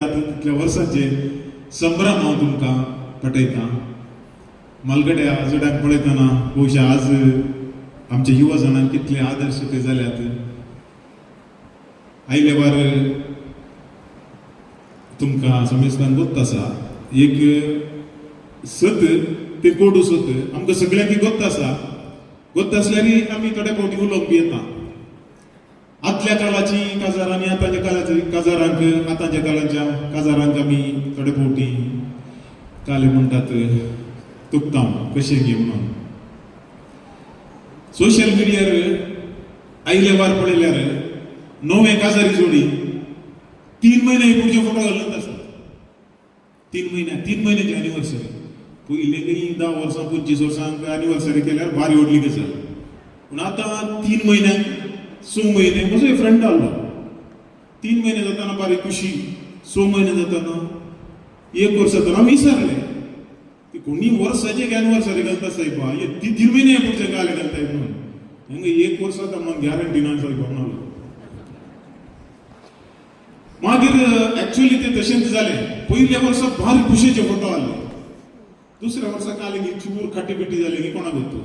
तितल्या वर्सांचे संभ्रम हांव तुमकां पटयतां. मलगड्या चडाक पळयतना भोवशा आज आमच्या युवा जणांक कितले आदर्श ते जाल्यात. आयले बार तुमकां समेस्तान गोत्त आसा एक सत ते कोडू सत आमकां सगळ्यांक गोत्त आसा. गोत्त आसल्यारय आमी थोडे फावटी उलोवंक बी येता. आदल्या काळाची काजार आनी आतांच्या काळाची काजारांक आतांच्या काळाच्या काजारांक आमी थोडे फावटी काले म्हणटात तुकतां कशें घे म्हणून. सोशल मिडियार आयले बार पळयल्यार नवे काजारी जोडी 3 महिने पुढचे फोटो घालत आसतात. 3 महिन्याची एनिवर्सरी. पयलीं 10 वर्सां 25 वर्सांक एनिवर्सरी केल्यार भारी व्हडली गजाल. पूण आतां 3 महिन्यांक 6 महिने म्हजो फ्रेंड आसलो. 3 महिने जाताना बारीक खुशी, 6 महिने जाताना 1 वर्स जाताना आमी विसरले की कोणी वर्साची एनिवर्सरी घालता सायबा 3 महिने पुढचे गाले घालताय म्हणून. हांगा 1 वर्स जाता म्हणून गॅरंटी ना सायबा म्हणलो. मागीर एक्चुअली ते तशेंच जालें. पयल्या वर्सा भारी खुशेचे फोटो आले. दुसऱ्या वर्सा काले की चूर खाटी पिटी जाले की कोणाक होतो.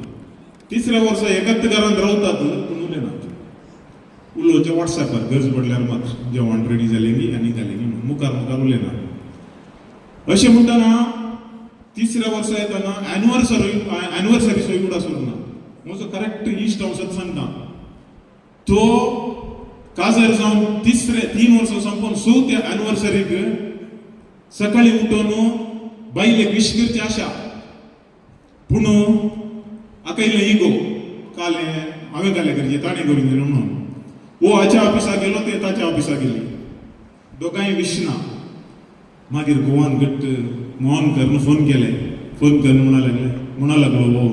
तिसऱ्या वर्सा एकाच घरांत रावतात पूण उलयनात. उलोवचे व्हॉट्सॅपार गरज पडल्यार मात जेवण रेडी जालें की आनी जालें की मुखार उलयना. अशें म्हणटाना तिसऱ्या वर्सा येताना एनिवर्सरी सोय आसूंक ना. म्हजो करेक्ट इश्ट हांव सत सांगता तो काजर जावन 3 वर्सां संपून 4थ्या एनिवर्सरीक सकाळी उठून बायलेक विश करची आशा पूण आकयलें इगो काले हांवें काले करचे ताणें करून दिलें म्हणून. वो हाच्या ऑफिसाक गेलो ते ताच्या ऑफिसाक गेली. दोगांय विशना. मागीर गोवान घट्ट मोहनकरन फोन केले. फोन करून म्हणा लागलो वो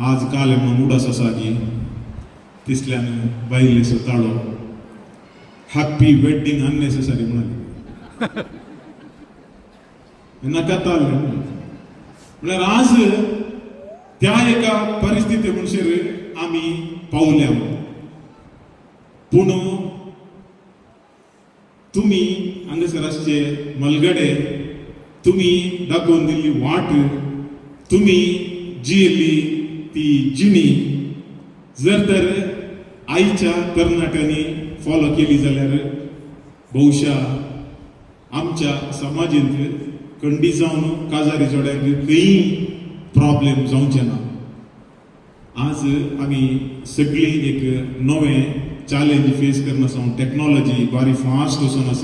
आज काल म्हणून उडास आसा की तिसल्यान बायले ताळो हॅपी वेडिंग अननेसेसरी म्हणाले. नाका म्हळ्यार आज त्या एका परिस्थिती म्हणशीर आमी पावल्या. पूण तुम्ही हांगासर आसचे मलगडे तुम्ही दाखोवन दिल्ली वाट तुम्ही जियेली ती जिणी जर तर आईच्या तरणाट्यांनी फॉलो केली जाल्यार भोवशा आमच्या समाजींत खंडी जावन काजारी जोड्यांक खंयी प्रॉब्लेम जावचे ना. आज आमी सगळी एक नवें चॅलेंज फेस करना आसा. टेक्नॉलॉजी बारी फास्ट वचून आसा.